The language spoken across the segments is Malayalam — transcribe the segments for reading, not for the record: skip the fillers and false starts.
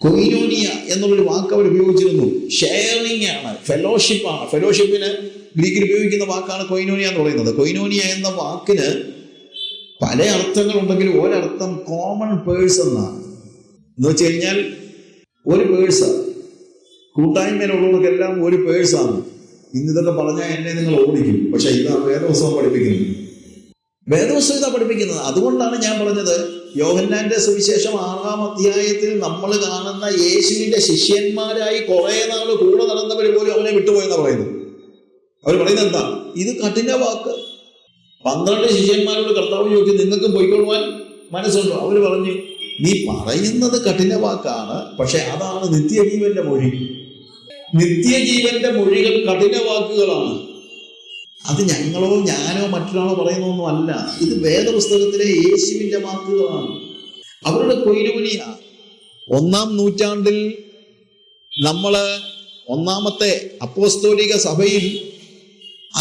കൊയിനോനിയ എന്നുള്ളൊരു വാക്ക് അവർ ഉപയോഗിച്ചിരുന്നു. ഷെയറിങ് ആണ്, ഫെലോഷിപ്പാണ്. ഫെലോഷിപ്പിന് ഗ്രീക്കിൽ ഉപയോഗിക്കുന്ന വാക്കാണ് കൊയിനോനിയ എന്ന് പറയുന്നത്. കൊയിനോനിയ എന്ന വാക്കിന് പല അർത്ഥങ്ങളുണ്ടെങ്കിലും ഒരർത്ഥം കോമൺ പേഴ്സ് എന്നാണ്. എന്ന് വെച്ച് കഴിഞ്ഞാൽ ഒരു പേഴ്സാണ്, കൂട്ടായ്മയിലുള്ളവർക്കെല്ലാം ഒരു പേഴ്സാണ്. ഇന്നിതൊക്കെ പറഞ്ഞാൽ എന്നെ നിങ്ങൾ ഓടിക്കും, പക്ഷെ ഇതാണ് വേദപുസ്തകം പഠിപ്പിക്കുന്നത്. വേദപുസ്തകം ഇതാ പഠിപ്പിക്കുന്നത്. അതുകൊണ്ടാണ് ഞാൻ പറഞ്ഞത്, യോഹന്നാന്റെ സുവിശേഷം 6-ാം അധ്യായത്തിൽ നമ്മൾ കാണുന്ന യേശുവിന്റെ ശിഷ്യന്മാരായി കുറെ നാൾ കൂടെ നടന്നവർ പോലും അവനെ വിട്ടുപോയെന്നാണ് പറയുന്നത്. അവർ പറയുന്നത് എന്താ? ഇത് കഠിന വാക്ക്. 12 ശിഷ്യന്മാരോട് കർത്താവ് ചോദിച്ചു, നിങ്ങൾക്ക് പോയിക്കൊള്ളുവാൻ മനസ്സുണ്ടോ? അവർ പറഞ്ഞു, നീ പറയുന്നത് കഠിന വാക്കാണ്, പക്ഷെ അതാണ് നിത്യജീവന്റെ മൊഴി. നിത്യജീവന്റെ മൊഴികൾ കഠിന വാക്കുകളാണ്. അത് ഞങ്ങളോ ഞാനോ മറ്റൊരാളോ പറയുന്നൊന്നും അല്ല. ഇത് വേദപുസ്തകത്തിലെ യേശുവിന്റെ വാക്കുകളാണ്. അവരുടെ കൊയിനോനിയ 1-ാം നൂറ്റാണ്ടിൽ നമ്മള് 1-ാമത്തെ അപ്പോസ്തോലിക സഭയിൽ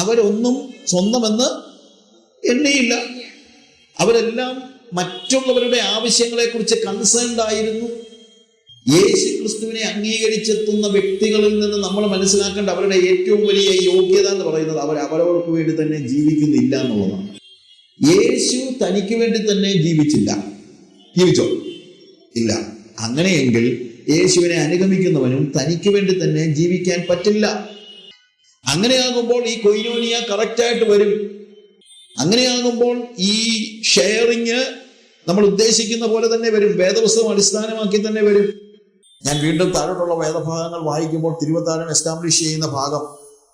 അവരൊന്നും സ്വന്തമെന്ന് എണ്ണിയില്ല. അവരെല്ലാം മറ്റുള്ളവരുടെ ആവശ്യങ്ങളെക്കുറിച്ച് കൺസേൺഡ് ആയിരുന്നു. യേശു ക്രിസ്തുവിനെ അംഗീകരിച്ചെത്തുന്ന വ്യക്തികളിൽ നിന്ന് നമ്മൾ മനസ്സിലാക്കേണ്ട അവരുടെ ഏറ്റവും വലിയ യോഗ്യത എന്ന് പറയുന്നത് അവരവർക്ക് വേണ്ടി തന്നെ ജീവിക്കുന്നില്ല എന്നുള്ളതാണ്. യേശു തനിക്ക് വേണ്ടി തന്നെ ജീവിച്ചോ? ഇല്ല. അങ്ങനെയെങ്കിൽ യേശുവിനെ അനുഗമിക്കുന്നവനും തനിക്ക് വേണ്ടി തന്നെ ജീവിക്കാൻ പറ്റില്ല. അങ്ങനെയാകുമ്പോൾ ഈ കൊയിനോനിയ കറക്റ്റായിട്ട് വരും. അങ്ങനെയാകുമ്പോൾ ഈ ഷെയറിങ് നമ്മൾ ഉദ്ദേശിക്കുന്ന പോലെ തന്നെ വരും. വേദപുസ്തകം അടിസ്ഥാനമാക്കി തന്നെ വരും. ഞാൻ വീണ്ടും താഴോട്ടുള്ള വേദഭാഗങ്ങൾ വായിക്കുമ്പോൾ, തിരുവത്താഴം എസ്റ്റാബ്ലിഷ് ചെയ്യുന്ന ഭാഗം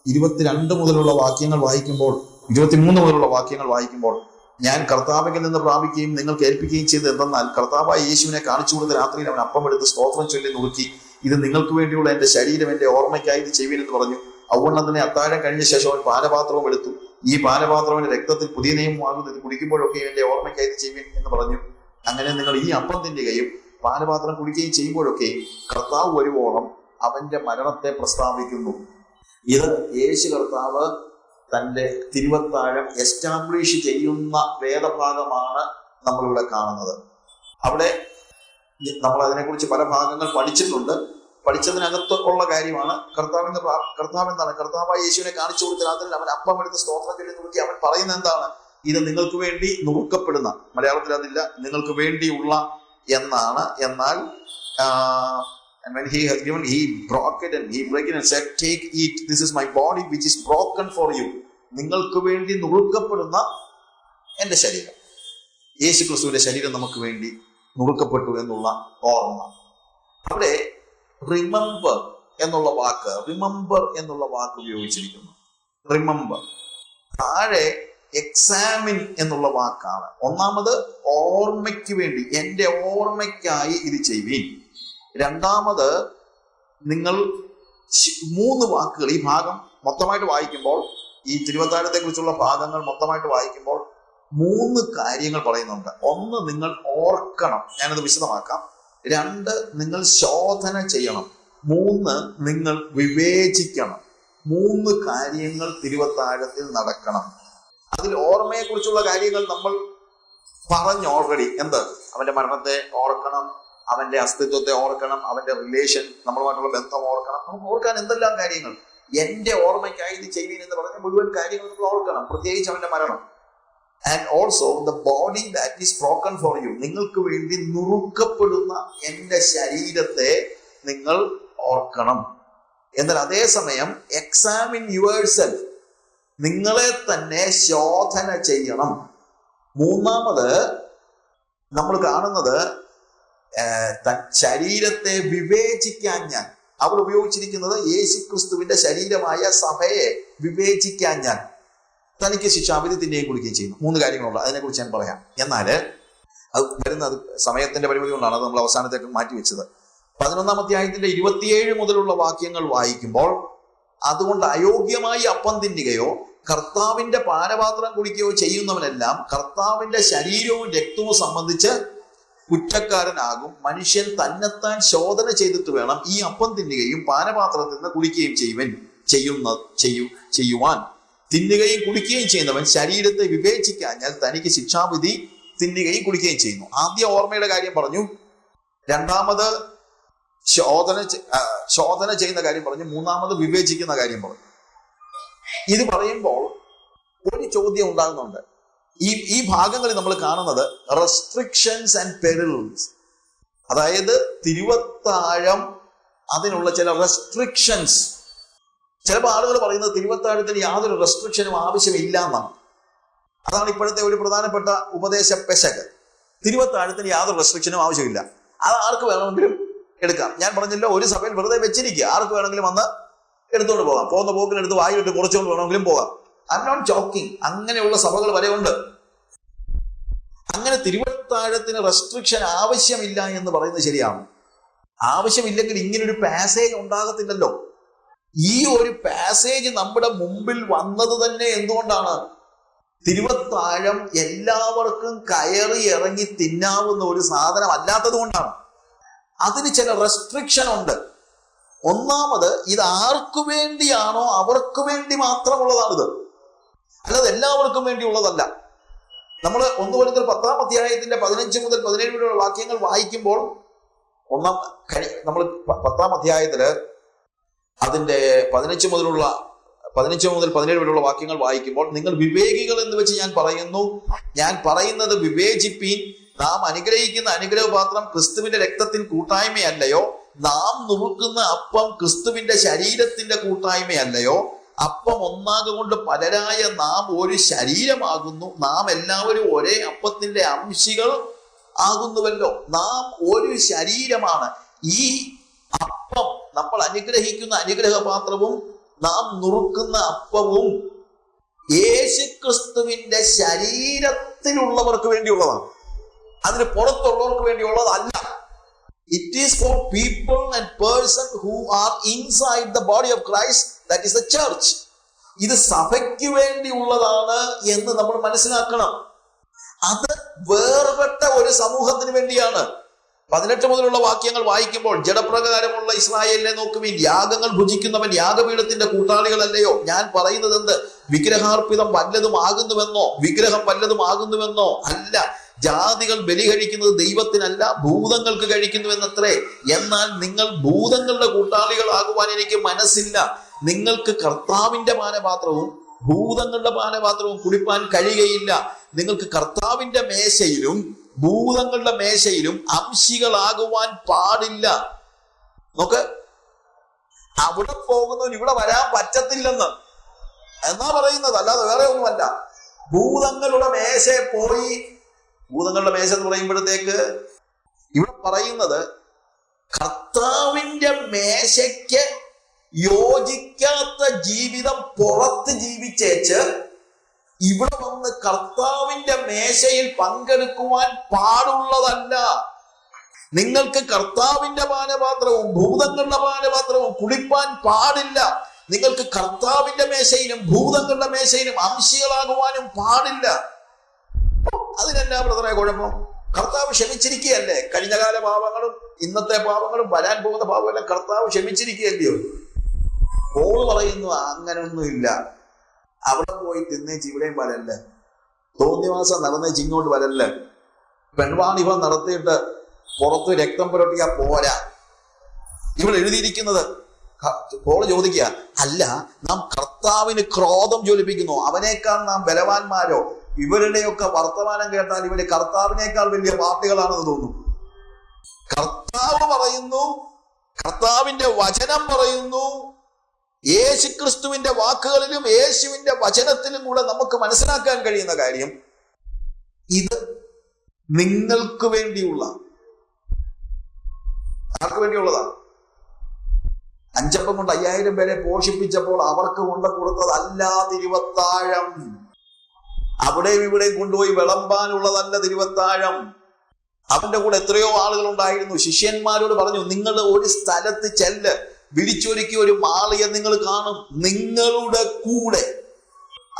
22 മുതലുള്ള വാക്യങ്ങൾ വായിക്കുമ്പോൾ, 23 മുതലുള്ള വാക്യങ്ങൾ വായിക്കുമ്പോൾ, ഞാൻ കർത്താവിൽ നിന്ന് പ്രാപിക്കുകയും നിങ്ങൾക്ക് ഏൽപ്പിക്കുകയും ചെയ്ത് എന്തെന്നാൽ, കർത്താവായ യേശുവിനെ കാണിച്ചു കൊടുത്ത രാത്രിയിൽ അവൻ അപ്പം എടുത്ത് സ്തോത്രം ചൊല്ലി നുറുക്കി, ഇത് നിങ്ങൾക്ക് വേണ്ടിയുള്ള എൻ്റെ ശരീരം, എൻ്റെ ഓർമ്മയ്ക്കായി ഇത് ചെയ്യുവിൻ എന്ന് പറഞ്ഞു. അതുകൊണ്ട് തന്നെ അത്താഴം കഴിഞ്ഞ ശേഷം അവൻ പാനപാത്രവും എടുത്തു. ഈ പാനപാത്രത്തിന്റെ രക്തത്തിൽ പുതിയ നിയമമാകുന്നത് കുടിക്കുമ്പോഴൊക്കെ എൻ്റെ ഓർമ്മയ്ക്കായി ഇത് ചെയ്യുവിൻ എന്ന് പറഞ്ഞു. അങ്ങനെ നിങ്ങൾ ഈ അപ്പം തിന്നുകയും പാനപാത്രം കുടിക്കുകയും ചെയ്യുമ്പോഴൊക്കെയും കർത്താവ് വരുവോളം അവന്റെ മരണത്തെ പ്രസ്താവിക്കുന്നു. ഇത് യേശു കർത്താവ് തൻ്റെ തിരുവത്താഴം എസ്റ്റാബ്ലിഷ് ചെയ്യുന്ന വേദഭാഗമാണ് നമ്മളിവിടെ കാണുന്നത്. അവിടെ നമ്മൾ അതിനെക്കുറിച്ച് പല ഭാഗങ്ങൾ പഠിച്ചിട്ടുണ്ട്. പഠിച്ചതിനകത്ത് ഉള്ള കാര്യമാണ് കർത്താവ് എന്താണ്? കർത്താവായ യേശുവിനെ കാണിച്ചു കൊടുത്ത രാത്രിയിൽ അവൻ അപ്പം എടുത്ത് സ്തോത്രം ചൊല്ലി നുറുക്കി അവൻ പറയുന്നത് എന്താണ്? ഇത് നിങ്ങൾക്ക് വേണ്ടി നുറുക്കപ്പെടുന്ന, മലയാളത്തിൽ അതില്ല, നിങ്ങൾക്ക് വേണ്ടിയുള്ള എന്നാണ്. എന്നാൽ when he has given, he broke it and he break it and said, take, eat, this is my body which is broken for you. നിങ്ങൾക്ക് വേണ്ടി നുറുക്കപ്പെടുന്ന എൻ്റെ ശരീരം. യേശു ക്രിസ്തുവിന്റെ ശരീരം നമുക്ക് വേണ്ടി നുറുക്കപ്പെട്ടു എന്നുള്ള ഓർമ്മ. അവിടെ റിമെമ്പർ എന്നുള്ള വാക്ക് ഉപയോഗിച്ചിരിക്കുന്നു. റിമെമ്പർ. താഴെ എക്സാമിൻ എന്നുള്ള വാക്കാണ്. ഒന്നാമത് ഓർമ്മയ്ക്ക് വേണ്ടി, എൻ്റെ ഓർമ്മയ്ക്കായി ഇത് ചെയ്യുവീൻ. രണ്ടാമത് നിങ്ങൾ 3 വാക്കുകൾ ഈ ഭാഗം മൊത്തമായിട്ട് വായിക്കുമ്പോൾ, ഈ തിരുവത്താഴത്തെ കുറിച്ചുള്ള ഭാഗങ്ങൾ മൊത്തമായിട്ട് വായിക്കുമ്പോൾ 3 കാര്യങ്ങൾ പറയുന്നുണ്ട്. 1, നിങ്ങൾ ഓർക്കണം. ഞാനത് വിശദമാക്കാം. 2, നിങ്ങൾ ശോധന ചെയ്യണം. 3, നിങ്ങൾ വിവേചിക്കണം. 3 കാര്യങ്ങൾ തിരുവത്താഴത്തിൽ നടക്കണം. അതിൽ ഓർമ്മയെ കുറിച്ചുള്ള കാര്യങ്ങൾ നമ്മൾ പറഞ്ഞു ഓൾറെഡി. അവന്റെ മരണത്തെ ഓർക്കണം, അവന്റെ അസ്തിത്വത്തെ ഓർക്കണം, അവന്റെ റിലേഷൻ, നമ്മളുമായിട്ടുള്ള ബന്ധം ഓർക്കണം. നമുക്ക് ഓർക്കാൻ എന്തെല്ലാം കാര്യങ്ങൾ. എന്റെ ഓർമ്മയ്ക്കായി ഇത് ചെയ്യുവീൻ എന്ന് പറഞ്ഞ മുഴുവൻ കാര്യങ്ങൾ നമ്മൾ ഓർക്കണം, പ്രത്യേകിച്ച് അവന്റെ മരണം. And also the body that is broken for you. നിങ്ങൾക്ക് വേണ്ടി നുറുക്കപ്പെടുന്ന എന്റെ ശരീരത്തെ നിങ്ങൾ ഓർക്കണം. എന്നാൽ അതേസമയം എക്സാമിൻ യുവേഴ്സെൽഫ്, നിങ്ങളെ തന്നെ ശോധന ചെയ്യണം. 3ാമത് നമ്മൾ കാണുന്നത് ശരീരത്തെ വിവേചിക്കാൻ. ഞാൻ അവിടെ ഉപയോഗിച്ചിരിക്കുന്നത് യേശു ക്രിസ്തുവിന്റെ ശരീരമായ സഭയെ വിവേചിക്കാൻ ഞാൻ തനിക്ക് ശിക്ഷാവിധി തിന്നുകയും കുടിക്കുകയും ചെയ്യുന്നു. 3 കാര്യങ്ങളുള്ള അതിനെക്കുറിച്ച് ഞാൻ പറയാം. എന്നാൽ അത് വരുന്നത് സമയത്തിന്റെ പരിമിതി കൊണ്ടാണ് അത് നമ്മൾ അവസാനത്തേക്ക് മാറ്റിവെച്ചത്. 11-ാം അധ്യായത്തിന്റെ 27 മുതലുള്ള വാക്യങ്ങൾ വായിക്കുമ്പോൾ, അതുകൊണ്ട് അയോഗ്യമായി അപ്പം തിന്നുകയോ കർത്താവിന്റെ പാനപാത്രം കുടിക്കുകയോ ചെയ്യുന്നവനെല്ലാം കർത്താവിന്റെ ശരീരവും രക്തവും സംബന്ധിച്ച് കുറ്റക്കാരനാകും. മനുഷ്യൻ തന്നെത്താൻ ശോധന ചെയ്തിട്ട് വേണം ഈ അപ്പം തിന്നുകയും പാനപാത്രത്തിൽ നിന്ന് കുടിക്കുകയും ചെയ്യുവാൻ. തിന്നുകയും കുടിക്കുകയും ചെയ്യുന്നവൻ ശരീരത്തെ വിവേചിക്കാഞ്ഞാൽ തനിക്ക് ശിക്ഷാവിധി തിന്നുകയും കുടിക്കുകയും ചെയ്യുന്നു. ആദ്യ ഓർമ്മയുടെ കാര്യം പറഞ്ഞു. രണ്ടാമത് ശോധന ചെയ്യുന്ന കാര്യം പറഞ്ഞു, മൂന്നാമത് വിവേചിക്കുന്ന കാര്യം പറഞ്ഞു. ഇത് പറയുമ്പോൾ ഒരു ചോദ്യം ഉണ്ടാകുന്നുണ്ട്. ഈ ഭാഗങ്ങളിൽ നമ്മൾ കാണുന്നത് റെസ്ട്രിക്ഷൻസ് ആൻഡ് പെരിൽസ്, അതായത് തിരുവത്താഴം, അതിനുള്ള ചില റെസ്ട്രിക്ഷൻസ്. ചിലപ്പോൾ ആളുകൾ പറയുന്നത് തിരുവത്താഴത്തിന് യാതൊരു റെസ്ട്രിക്ഷനും ആവശ്യമില്ല എന്നാണ്. അതാണ് ഇപ്പോഴത്തെ ഒരു പ്രധാനപ്പെട്ട ഉപദേശ പെശക്. തിരുവത്താഴത്തിന് യാതൊരു റെസ്ട്രിക്ഷനും ആവശ്യമില്ല, അത് ആർക്ക് വേണമെങ്കിലും എടുക്കാം. ഞാൻ പറഞ്ഞല്ലോ, ഒരു സഭയിൽ വെറുതെ വെച്ചിരിക്കുക, ആർക്ക് വേണമെങ്കിലും വന്ന് എടുത്തുകൊണ്ട് പോകാം. പോകുന്ന പോക്കിനെടുത്ത് വായിലിട്ട് കുറച്ചുകൊണ്ട് വേണമെങ്കിലും പോകാം. I am not joking. അങ്ങനെയുള്ള സഭകൾ വരെ ഉണ്ട്. അങ്ങനെ തിരുവത്താഴത്തിന് റെസ്ട്രിക്ഷൻ ആവശ്യമില്ല എന്ന് പറയുന്നത് ശരിയാണ്. ആവശ്യമില്ലെങ്കിൽ ഇങ്ങനൊരു പാസേജ് ഉണ്ടാകത്തില്ലല്ലോ. ഈ ഒരു പാസേജ് നമ്മുടെ മുമ്പിൽ വന്നത് തന്നെ എന്തുകൊണ്ടാണ്? തിരുവത്താഴം എല്ലാവർക്കും കയറി ഇറങ്ങി തിന്നാവുന്ന ഒരു സാധനം അല്ലാത്തത് കൊണ്ടാണ്. അതിന് ചില റെസ്ട്രിക്ഷൻ ഉണ്ട്. ഒന്നാമത്, ഇത് ആർക്കു വേണ്ടിയാണോ അവർക്ക് വേണ്ടി മാത്രമുള്ളതാണിത്, അല്ലാതെ എല്ലാവർക്കും വേണ്ടിയുള്ളതല്ല. നമ്മൾ 1 കൊരിന്ത്യർ 10-ാം അധ്യായത്തിന്റെ 15 മുതൽ 17 വരെയുള്ള വാക്യങ്ങൾ വായിക്കുമ്പോൾ, നമ്മൾ 10-ാം അധ്യായത്തില് അതിന്റെ 15 മുതൽ 17 വരെയുള്ള വാക്യങ്ങൾ വായിക്കുമ്പോൾ, നിങ്ങൾ വിവേകികൾ എന്ന് വെച്ച് ഞാൻ പറയുന്നത് വിവേചിപ്പീൻ. നാം അനുഗ്രഹിക്കുന്ന അനുഗ്രഹപാത്രം ക്രിസ്തുവിന്റെ രക്തത്തിൻ കൂട്ടായ്മയല്ലയോ? നാം നുറുക്കുന്ന അപ്പം ക്രിസ്തുവിന്റെ ശരീരത്തിന്റെ കൂട്ടായ്മയല്ലയോ? അപ്പം ഒന്നാകൊണ്ട് പലരായ നാം ഒരു ശരീരമാകുന്നു. നാം എല്ലാവരും ഒരേ അപ്പത്തിന്റെ അംശികൾ ആകുന്നുവല്ലോ. നാം ഒരു ശരീരമാണ്. ഈ അപ്പം, നമ്മൾ അനുഗ്രഹിക്കുന്ന അനുഗ്രഹപാത്രവും നാം നുറുക്കുന്ന അപ്പവും യേശുക്രിസ്തുവിന്റെ ശരീരത്തിലുള്ളവർക്ക് വേണ്ടിയുള്ളതാണ്, അതിന് പുറത്തുള്ളവർക്ക് വേണ്ടിയുള്ളതല്ല. It is for people and persons who are inside the body of Christ, that is the church. ഇത് സഭയ്ക്ക് വേണ്ടിയുള്ളതാണ് എന്ന് നമ്മൾ മനസ്സിലാക്കണം. അത് വേർപെട്ട ഒരു സമൂഹത്തിന് വേണ്ടിയാണ്. 18 മുതലുള്ള വാക്യങ്ങൾ വായിക്കുമ്പോൾ, ജഡപ്രകാരമുള്ള ഇസ്രായേലിനെ നോക്കുവിൻ, യാഗങ്ങൾ ഭുജിക്കുന്നവൻ യാഗപീഠത്തിന്റെ കൂട്ടാളികളല്ലയോ? ഞാൻ പറയുന്നത് എന്ത്? വിഗ്രഹാർപ്പിതം വല്ലതും ആകുന്നുവെന്നോ? വിഗ്രഹം വല്ലതും ആകുന്നുവെന്നോ? അല്ല. ജാതികൾ ബലി കഴിക്കുന്നത് ദൈവത്തിനല്ല, ഭൂതങ്ങൾക്ക് കഴിക്കുന്നുവെന്നത്രേ. എന്നാൽ നിങ്ങൾ ഭൂതങ്ങളുടെ കൂട്ടാളികളാകുവാൻ എനിക്ക് മനസ്സില്ല. നിങ്ങൾക്ക് കർത്താവിന്റെ പാനപാത്രവും ഭൂതങ്ങളുടെ പാനപാത്രവും കുടിപ്പാൻ കഴിയുകയില്ല. നിങ്ങൾക്ക് കർത്താവിന്റെ മേശയിലും ഭൂതങ്ങളുടെ മേശയിലും അംശികളാകുവാൻ പാടില്ല. നോക്ക്, അവിടെ പോകുന്നവൻ ഇവിടെ വരാൻ പറ്റത്തില്ലെന്ന് എന്നാ പറയുന്നത്, അല്ലാതെ വേറെ ഒന്നുമല്ല. ഭൂതങ്ങളുടെ മേശയെ പോയി, ഭൂതങ്ങളുടെ മേശ എന്ന് പറയുമ്പോഴത്തേക്ക് ഇവിടെ പറയുന്നത് കർത്താവിന്റെ മേശയ്ക്ക് യോജിക്കാത്ത ജീവിതം പുറത്ത് ജീവിച്ചേച്ച് ഇവിടെ വന്ന് കർത്താവിന്റെ മേശയിൽ പങ്കെടുക്കുവാൻ പാടുള്ളതല്ല. നിങ്ങൾക്ക് കർത്താവിന്റെ പാനപാത്രവും ഭൂതങ്ങളുടെ പാനപാത്രവും കുടിപ്പാൻ പാടില്ല. നിങ്ങൾക്ക് കർത്താവിന്റെ മേശയിലും ഭൂതങ്ങളുടെ മേശയിലും അംശികളാകുവാനും പാടില്ല. അതിനെന്നാ ബ്രദറെ കുഴപ്പം? കർത്താവ് ക്ഷമിച്ചിരിക്കുകയല്ലേ? കഴിഞ്ഞകാല പാപങ്ങളും ഇന്നത്തെ പാപങ്ങളും വരാൻ പോകുന്ന പാപമെല്ലാം കർത്താവ് ക്ഷമിച്ചിരിക്കുകയല്ലയോ? പോള് പറയുന്നു അങ്ങനൊന്നുമില്ല, അവിടെ പോയി തിന്നേച്ച് ഇവിടെയും വരല്ലേ, തോന്നിവാസം നടന്നേച്ച് ഇങ്ങോട്ട് വരല്ലേ, പെൺവാണിഭം നടത്തിയിട്ട് പുറത്ത് രക്തം പുരട്ടിയാ പോരാ. ഇവിടെ എഴുതിയിരിക്കുന്നത്, പോള് ചോദിക്കുക, അല്ല നാം കർത്താവിന് ക്രോധം ജ്വലിപ്പിക്കുന്നു, അവനേക്കാൾ നാം ബലവാന്മാരോ? ഇവരുടെയൊക്കെ വർത്തമാനം കേട്ടാൽ ഇവര് കർത്താവിനേക്കാൾ വലിയ പാർട്ടികളാണെന്ന് തോന്നും. കർത്താവ് പറയുന്നു, കർത്താവിന്റെ വചനം പറയുന്നു, യേശുക്രിസ്തുവിന്റെ വാക്കുകളിലും യേശുവിന്റെ വചനത്തിലും കൂടെ നമുക്ക് മനസ്സിലാക്കാൻ കഴിയുന്ന കാര്യം, ഇത് നിങ്ങൾക്ക് വേണ്ടിയുള്ള, ആർക്ക് വേണ്ടിയുള്ളതാണ്? 5 അപ്പം കൊണ്ട് 5000 പേരെ പോഷിപ്പിച്ചപ്പോൾ അവർക്ക് കൊണ്ട് കൊടുത്തതല്ല തിരുവത്താഴം. അവിടെയും ഇവിടെയും കൊണ്ടുപോയി വിളമ്പാനുള്ളതല്ല തിരുവത്താഴം. അവന്റെ കൂടെ എത്രയോ ആളുകൾ ഉണ്ടായിരുന്നു. ശിഷ്യന്മാരോട് പറഞ്ഞു, നിങ്ങൾ ഒരു സ്ഥലത്ത് ചെല്ല്, വിളിച്ചൊരുക്കി ഒരു മാളിയെ നിങ്ങൾ കാണും. നിങ്ങളുടെ കൂടെ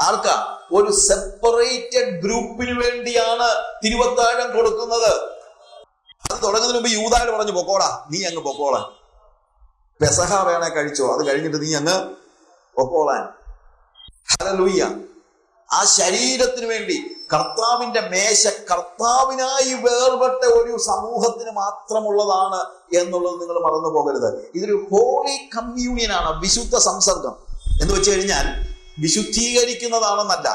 ആർക്കാ? ഒരു സെപ്പറേറ്റഡ് ഗ്രൂപ്പിന് വേണ്ടിയാണ് തിരുവത്താഴം കൊടുക്കുന്നത്. അത് തുടങ്ങുന്നതിന് മുമ്പ് യൂദായോട് പറഞ്ഞു, പൊക്കോടാ, നീ അങ്ങ് പൊക്കോളാൻ, പെസഹ വേണേ കഴിച്ചോ, അത് കഴിഞ്ഞിട്ട് നീ അങ്ങ് പൊക്കോളാൻ. ഹല്ലേലൂയ. ആ ശരീരത്തിന് വേണ്ടി കർത്താവിന്റെ മേശ കർത്താവിനായി വേർപെട്ട ഒരു സമൂഹത്തിന് മാത്രമുള്ളതാണ് എന്നുള്ളത് നിങ്ങൾ മറന്നു പോകരുത്. ഇതൊരു ഹോളി കമ്മ്യൂണിയൻ ആണ്, വിശുദ്ധ സംസർഗം എന്ന് വെച്ച് കഴിഞ്ഞാൽ വിശുദ്ധീകരിക്കുന്നതാണെന്നല്ല.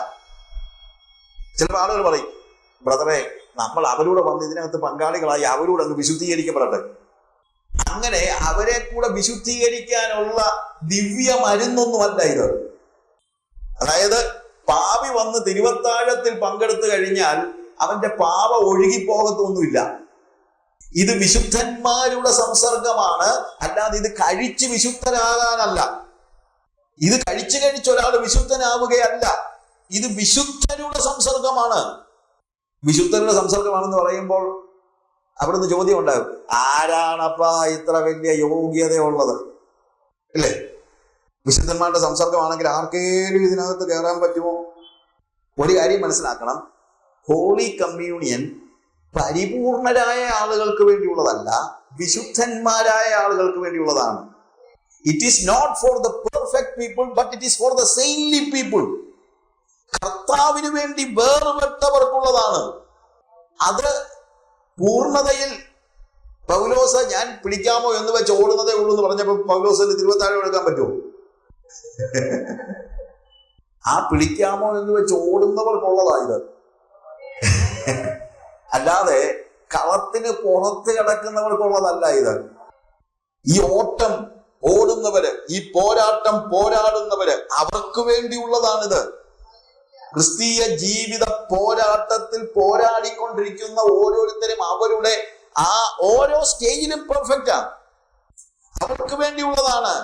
ചില ആളുകൾ പറയും, ബ്രദറെ, നമ്മൾ അവരോട് വന്ന് ഇതിനകത്ത് പങ്കാളികളായി അവരോട് അങ്ങ് വിശുദ്ധീകരിക്കപ്പെടട്ടെ. അങ്ങനെ അവരെ കൂടെ വിശുദ്ധീകരിക്കാനുള്ള ദിവ്യ മരുന്നൊന്നുമല്ല ഇത്. അതായത് പാപി വന്ന് തിരുവത്താഴത്തിൽ പങ്കെടുത്തു കഴിഞ്ഞാൽ അവന്റെ പാപ ഒഴുകിപ്പോകത്തൊന്നുമില്ല. ഇത് വിശുദ്ധന്മാരുടെ സംസർഗമാണ്, അല്ലാതെ ഇത് കഴിച്ച് വിശുദ്ധരാകാനല്ല. ഇത് കഴിച്ച് ഒരാൾ വിശുദ്ധനാവുകയല്ല. ഇത് വിശുദ്ധരുടെ സംസർഗമാണ്. വിശുദ്ധരുടെ സംസർഗമാണെന്ന് പറയുമ്പോൾ അവിടുന്ന് ചോദ്യം ഉണ്ടാകും, ആരാണപ്പാ ഇത്ര വലിയ യോഗ്യതയുള്ളത്? അല്ലേ? വിശുദ്ധന്മാരുടെ സംസർഗമാണെങ്കിൽ ആർക്കേലും ഇതിനകത്ത് കയറാൻ പറ്റുമോ? ഒരു കാര്യം മനസ്സിലാക്കണം, ഹോളി കമ്മ്യൂണിയൻ പരിപൂർണരായ ആളുകൾക്ക് വേണ്ടിയുള്ളതല്ല, വിശുദ്ധന്മാരായ ആളുകൾക്ക് വേണ്ടിയുള്ളതാണ്. It is not for the perfect people, but it is for the saintly people. കർത്താവിന് വേണ്ടി വേർപെട്ടവർക്കുള്ളതാണ്. അത് പൂർണ്ണതയിൽ പൗലോസ് ഞാൻ പിടിക്കാമോ എന്ന് വെച്ച് ഓടുന്നതേ ഉള്ളൂ എന്ന് പറഞ്ഞപ്പോൾ പൗലോസിന് തിരുവത്താഴം എടുക്കാൻ പറ്റുമോ? ആ പിടിക്കാമോ എന്ന് വെച്ച് ഓടുന്നവർക്കുള്ളതായത്, അല്ലാതെ കളത്തിന് പുറത്ത് കിടക്കുന്നവർക്കുള്ളതല്ല ഇത്. ഈ ഓട്ടം ഓടുന്നവര്, ഈ പോരാട്ടം പോരാടുന്നവര്, അവർക്ക് വേണ്ടിയുള്ളതാണിത്. ക്രിസ്തീയ ജീവിത പോരാട്ടത്തിൽ പോരാടിക്കൊണ്ടിരിക്കുന്ന ഓരോരുത്തരും അവരുടെ ആ ഓരോ സ്റ്റേജിലും പെർഫെക്റ്റാ. അവർക്ക് വേണ്ടിയുള്ളതാണ്,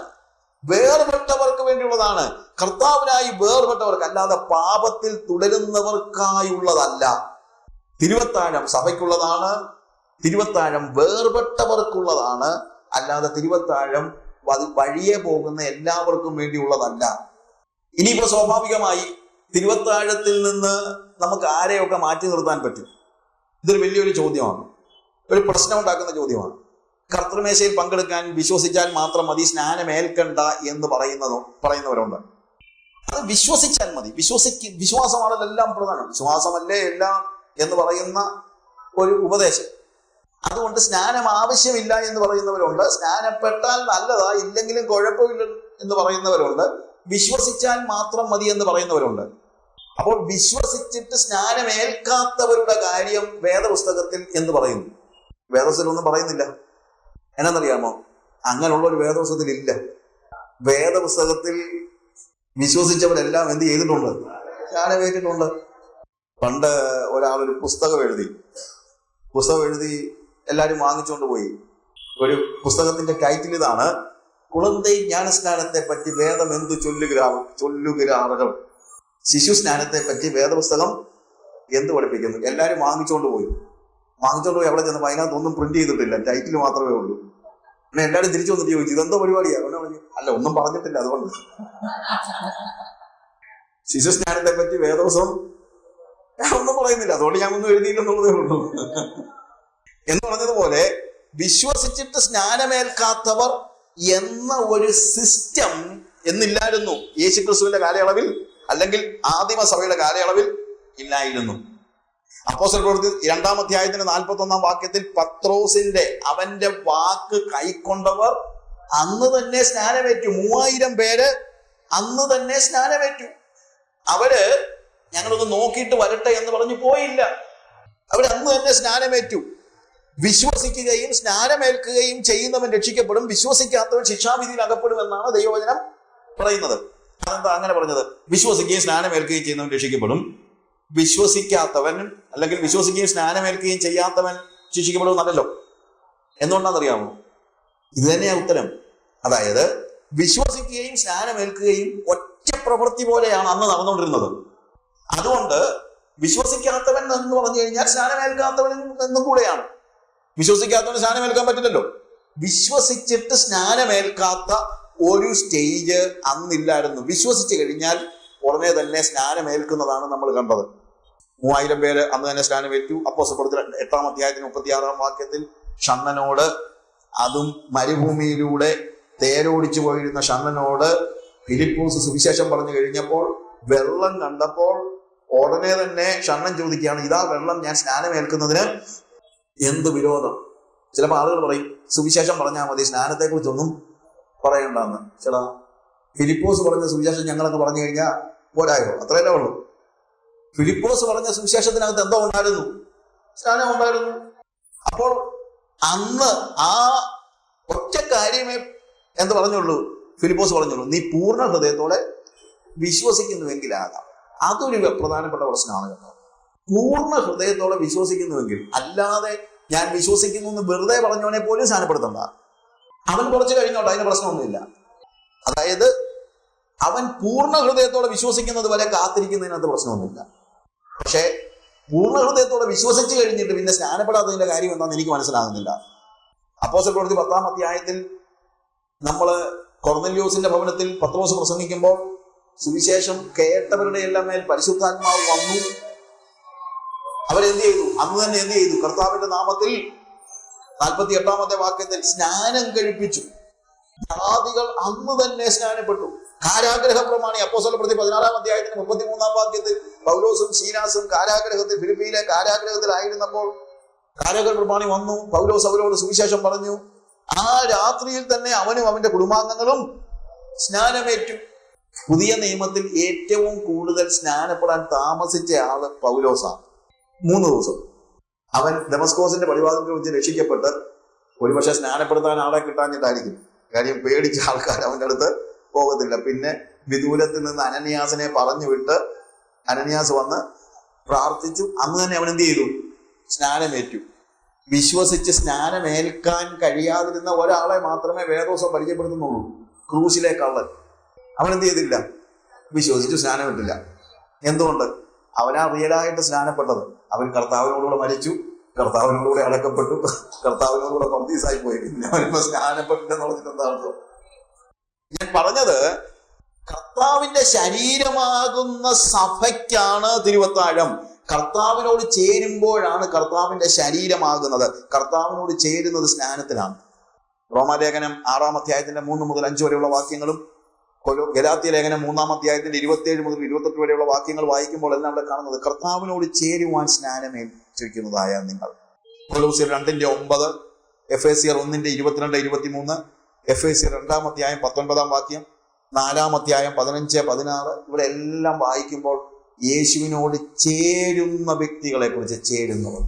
വേർപെട്ടവർക്ക് വേണ്ടിയുള്ളതാണ്, കർത്താവിനായി വേർപെട്ടവർക്ക്, അല്ലാതെ പാപത്തിൽ തുടരുന്നവർക്കായുള്ളതല്ല. തിരുവത്താഴം സഭയ്ക്കുള്ളതാണ്, തിരുവത്താഴം വേർപെട്ടവർക്കുള്ളതാണ്, അല്ലാതെ തിരുവത്താഴം വഴിയെ പോകുന്ന എല്ലാവർക്കും വേണ്ടിയുള്ളതല്ല. ഇനിയിപ്പോ സ്വാഭാവികമായി തിരുവത്താഴത്തിൽ നിന്ന് നമുക്ക് ആരെയൊക്കെ മാറ്റി നിർത്താൻ പറ്റും? ഇതൊരു വലിയൊരു ചോദ്യമാണ്, ഒരു പ്രശ്നം ഉണ്ടാക്കുന്ന ചോദ്യമാണ്. കർത്തൃമേശയിൽ പങ്കെടുക്കാൻ വിശ്വസിച്ചാൽ മാത്രം മതി, സ്നാനമേൽക്കണ്ട എന്ന് പറയുന്നവരുണ്ട്. അത് വിശ്വസിച്ചാൽ മതി. വിശ്വാസമാണല്ലോ എല്ലാം പ്രധാനം, വിശ്വാസമല്ലേ എല്ലാം എന്ന് പറയുന്ന ഒരു ഉപദേശം. അതുകൊണ്ട് സ്നാനം ആവശ്യമില്ല എന്ന് പറയുന്നവരുണ്ട്, സ്നാനപ്പെട്ടാൽ നല്ലതാ, ഇല്ലെങ്കിലും കുഴപ്പമില്ല എന്ന് പറയുന്നവരുണ്ട്, വിശ്വസിച്ചാൽ മാത്രം മതി എന്ന് പറയുന്നവരുണ്ട്. അപ്പോൾ വിശ്വസിച്ചിട്ട് സ്നാനമേൽക്കാത്തവരുടെ കാര്യം വേദപുസ്തകത്തിൽ എന്ന് പറയുന്നു. വേദപുസ്തകത്തിൽ ഒന്നും പറയുന്നില്ല. എന്നാന്നറിയാമോ? അങ്ങനെയുള്ള ഒരു വേദപുസ്തകത്തിൽ ഇല്ല. വേദപുസ്തകത്തിൽ വിശ്വസിച്ചവരെല്ലാം എന്ത് ചെയ്തിട്ടുണ്ട്? സ്നാനമേറ്റിട്ടുണ്ട്. പണ്ട് ഒരാളൊരു പുസ്തകം എഴുതി എല്ലാവരും വാങ്ങിച്ചുകൊണ്ട് പോയി. ഒരു പുസ്തകത്തിന്റെ ടൈറ്റിൽ ഇതാണ്: കുളന്തൈ ജ്ഞാനസ്നാനത്തെ പറ്റി വേദം എന്ത് ചൊല്ലുകിരാറുകൾ. ശിശു സ്നാനത്തെ പറ്റി വേദപുസ്തകം എന്ത് പഠിപ്പിക്കുന്നു. എല്ലാവരും വാങ്ങിച്ചുകൊണ്ട് പോയി അവിടെ ചെന്നപ്പോൾ അതിനകത്ത് ഒന്നും പ്രിന്റ് ചെയ്തിട്ടില്ല, ടൈറ്റിൽ മാത്രമേ ഉള്ളൂ. പിന്നെ എല്ലാവരും തിരിച്ചു വന്നിട്ട് ചോദിച്ചു, ഇതെന്തോ പരിപാടിയാണ്? അല്ല, ഒന്നും പറഞ്ഞിട്ടില്ല, അതുകൊണ്ട്. ശിശു സ്നാനത്തെ പറ്റി വേദപുസ്തകം ഒന്നും പറയുന്നില്ല, അതുകൊണ്ട് ഞാൻ ഒന്നും എഴുതിയില്ലെന്നുള്ളതേ ഉള്ളൂ എന്ന് പറഞ്ഞതുപോലെ വിശ്വസിച്ചിട്ട് സ്നാനമേൽക്കാത്തവർ എന്ന ഒരു സിസ്റ്റം എന്നില്ലായിരുന്നു യേശുക്രിസ്തുവിന്റെ കാലയളവിൽ, അല്ലെങ്കിൽ ആദിമസഭയുടെ കാലയളവിൽ ഇല്ലായിരുന്നു. അപ്പോസ്തല പ്രവൃത്തി 2-ാം അധ്യായത്തിന്റെ 41-ാം വാക്യത്തിൽ പത്രോസിന്റെ അവന്റെ വാക്ക് കൈക്കൊണ്ടവർ അന്ന് തന്നെ സ്നാനമേറ്റു. 3000 പേര് അന്ന് തന്നെ സ്നാനമേറ്റു. അവര് ഞങ്ങളൊന്ന് നോക്കിയിട്ട് വരട്ടെ എന്ന് പറഞ്ഞു പോയില്ല. അവർ അന്ന് തന്നെ സ്നാനമേറ്റു. വിശ്വസിക്കുകയും സ്നാനമേൽക്കുകയും ചെയ്യുന്നവൻ രക്ഷിക്കപ്പെടും, വിശ്വസിക്കാത്തവൻ ശിക്ഷാവിധിയിൽ അകപ്പെടും എന്നാണ് ദൈവവചനം പറയുന്നത്. അതെന്താ അങ്ങനെ പറഞ്ഞത്? വിശ്വസിക്കുകയും സ്നാനമേൽക്കുകയും ചെയ്യുന്നവൻ രക്ഷിക്കപ്പെടും, വിശ്വസിക്കാത്തവൻ അല്ലെങ്കിൽ വിശ്വസിക്കുകയും സ്നാനമേൽക്കുകയും ചെയ്യാത്തവൻ ശിക്ഷിക്കപ്പെടും എന്നല്ലോ. എന്തുകൊണ്ടാണെന്നറിയാമോ? ഇത് തന്നെയാ ഉത്തരം. അതായത് വിശ്വസിക്കുകയും സ്നാനമേൽക്കുകയും ഒറ്റ പ്രവൃത്തി പോലെയാണ് അന്ന് നടന്നുകൊണ്ടിരുന്നത്. അതുകൊണ്ട് വിശ്വസിക്കാത്തവൻ എന്ന് പറഞ്ഞു കഴിഞ്ഞാൽ സ്നാനമേൽക്കാത്തവൻ എന്നും കൂടെയാണ്. വിശ്വസിക്കാത്തവന് സ്നാനമേൽക്കാൻ പറ്റില്ലല്ലോ. വിശ്വസിച്ചിട്ട് സ്നാനമേൽക്കാത്ത ഒരു സ്റ്റേജ് അന്നില്ലായിരുന്നു. വിശ്വസിച്ചു കഴിഞ്ഞാൽ ഉടനെ തന്നെ സ്നാനമേൽക്കുന്നതാണ് നമ്മൾ കണ്ടത്. 3000 പേര് അന്ന് തന്നെ സ്നാനമേറ്റു. അപ്പോസ്തല പ്രവൃത്തി 8-ാം അധ്യായത്തിന് 36-ാം വാക്യത്തിൽ ഷണ്ണനോട്, അതും മരുഭൂമിയിലൂടെ തേരോടിച്ചു പോയിരുന്ന ഷണ്ണനോട് ഫിലിപ്പോസ് സുവിശേഷം പറഞ്ഞു കഴിഞ്ഞപ്പോൾ വെള്ളം കണ്ടപ്പോൾ ഉടനെ തന്നെ ഷണ്ഡൻ ചോദിക്കുകയാണ്, ഇതാ വെള്ളം, ഞാൻ സ്നാനമേൽക്കുന്നതിന് എന്ത് വിരോധം? ചിലപ്പോൾ ആളുകൾ പറയും, സുവിശേഷം പറഞ്ഞാൽ മതി, സ്നാനത്തെ കുറിച്ചൊന്നും പറയണ്ടെന്ന്. ചേട്ടാ, ഫിലിപ്പോസ് പറഞ്ഞ സുവിശേഷം ഞങ്ങളൊക്കെ പറഞ്ഞു കഴിഞ്ഞാൽ പോരായോ? അത്രയല്ലേ ഉള്ളൂ. ഫിലിപ്പോസ് പറഞ്ഞ സുവിശേഷത്തിനകത്ത് എന്തോ ഉണ്ടായിരുന്നു? സ്നാനം ഉണ്ടായിരുന്നു. അപ്പോൾ അന്ന് ആ ഒറ്റ കാര്യമേ എന്ത് പറഞ്ഞുള്ളൂ? ഫിലിപ്പോസ് പറഞ്ഞുള്ളൂ, നീ പൂർണ്ണ ഹൃദയത്തോടെ വിശ്വസിക്കുന്നുവെങ്കിലാകാം. അതൊരു പ്രധാനപ്പെട്ട പ്രശ്നമാണ് കേട്ടോ. പൂർണ്ണ ഹൃദയത്തോടെ വിശ്വസിക്കുന്നുവെങ്കിൽ, അല്ലാതെ ഞാൻ വിശ്വസിക്കുന്നു എന്ന് വെറുതെ പറഞ്ഞവനെ പോലും സ്നാനപ്പെടുത്തണ്ട. അവൻ കുറച്ച് കഴിഞ്ഞോട്ടെ, അതിന് പ്രശ്നമൊന്നുമില്ല. അതായത് അവൻ പൂർണ്ണ ഹൃദയത്തോടെ വിശ്വസിക്കുന്നത് വരെ കാത്തിരിക്കുന്നതിനകത്ത് പ്രശ്നമൊന്നുമില്ല. പക്ഷേ പൂർണ്ണ ഹൃദയത്തോടെ വിശ്വസിച്ച് കഴിഞ്ഞിട്ട് പിന്നെ സ്നാനപ്പെടാത്തതിന്റെ കാര്യം എന്താണെന്ന് എനിക്ക് മനസ്സിലാകുന്നില്ല. അപ്പോസ്തല പ്രവൃത്തി 10-ാം അധ്യായത്തിൽ നമ്മൾ കൊർന്നല്യോസിന്റെ ഭവനത്തിൽ പത്രോസ് പ്രസംഗിക്കുമ്പോൾ സുവിശേഷം കേട്ടവരുടെ എല്ലാം മേൽ പരിശുദ്ധാത്മാവ് വന്നു. അവരെന്ത് ചെയ്തു? അന്ന് തന്നെ എന്ത് ചെയ്തു? കർത്താവിന്റെ നാമത്തിൽ 48-ാമത്തെ വാക്യത്തിൽ സ്നാനം കഴിപ്പിച്ചു. ജാതികൾ അന്ന് തന്നെ സ്നാനപ്പെട്ടു. കാരാഗ്രഹ പ്രമാണി അപ്പോസ്തല പ്രവൃത്തി 16-ാം അധ്യായത്തിന് 33-ാം വാക്യത്തിൽ പൗലോസും ശീലാസും കാരാഗ്രഹത്തിൽ, ഫിലിപ്പിയിലെ കാരാഗ്രഹത്തിലായിരുന്നപ്പോൾ കാരാഗ്രഹ പ്രമാണി വന്നു. പൗലോസ് അവരോട് സുവിശേഷം പറഞ്ഞു. ആ രാത്രിയിൽ തന്നെ അവനും അവന്റെ കുടുംബാംഗങ്ങളും സ്നാനമേറ്റു. പുതിയ നിയമത്തിൽ ഏറ്റവും കൂടുതൽ സ്നാനപ്പെടാൻ താമസിച്ച ആള് പൗലോസാണ്. 3 ദിവസം. അവൻ ദമസ്കോസിന്റെ പടിവാതിൽക്കൽ വെച്ച് രക്ഷിക്കപ്പെട്ട്, ഒരുപക്ഷെ സ്നാനപ്പെടുത്താൻ ആളെ കിട്ടാഞ്ഞിട്ടായിരിക്കും. കാര്യം പേടിച്ച ആൾക്കാർ അവൻ്റെ അടുത്ത് പോകത്തില്ല. പിന്നെ വിദൂരത്തിൽ നിന്ന് അനന്യാസിനെ പറഞ്ഞു വിട്ട് അനന്യാസ് വന്ന് പ്രാർത്ഥിച്ചു. അന്ന് തന്നെ അവൻ എന്ത് ചെയ്തു? സ്നാനമേറ്റു. വിശ്വസിച്ച് സ്നാനമേൽക്കാൻ കഴിയാതിരുന്ന ഒരാളെ മാത്രമേ വേദോസം പരിചയപ്പെടുത്തുന്നുള്ളൂ, ക്രൂസിലെ കള്ളൻ. അവൻ എന്ത് ചെയ്തില്ല? വിശ്വസിച്ചു സ്നാനമിട്ടില്ല. എന്തുകൊണ്ട്? അവനാ റിയലായിട്ട് സ്നാനപ്പെട്ടത്. അവൻ കർത്താവിനോടുകൂടെ മരിച്ചു, കർത്താവിനോടുകൂടെ അടക്കപ്പെട്ടു, കർത്താവിനോടുകൂടെ ബപ്തീസായി പോയി. പിന്നെ അവനിപ്പോ സ്നാനപ്പെട്ടില്ലെന്ന് പറഞ്ഞിട്ട് എന്താ അർത്ഥം? ഞാൻ പറഞ്ഞത്, കർത്താവിന്റെ ശരീരമാകുന്ന സഭയ്ക്കാണ് തിരുവത്താഴം. കർത്താവിനോട് ചേരുമ്പോഴാണ് കർത്താവിന്റെ ശരീരമാകുന്നത്. കർത്താവിനോട് ചേരുന്നത് സ്നാനത്തിലാണ്. റോമാലേഖനം 6-ാം അധ്യായത്തിന്റെ 3 മുതൽ 5 വരെയുള്ള വാക്യങ്ങളും ഗലാത്യ ലേഖനം 3-ാം അധ്യായത്തിന്റെ 27 മുതൽ 28 വരെയുള്ള വാക്യങ്ങൾ വായിക്കുമ്പോൾ എല്ലാം അവിടെ കാണുന്നത് കർത്താവിനോട് ചേരുവാൻ സ്നാനമേൽച്ചിരിക്കുന്നതായ നിങ്ങൾ. കൊലോസ്യർ 2:9, എഫേസ്യർ 1:22-23, എഫേസ്യർ 2-ാം അധ്യായം 19-ാം വാക്യം, 4-ാം അധ്യായം 15-16 ഇവിടെ എല്ലാം വായിക്കുമ്പോൾ യേശുവിനോട് ചേരുന്ന വ്യക്തികളെ കുറിച്ച്, ചേരുന്നവർ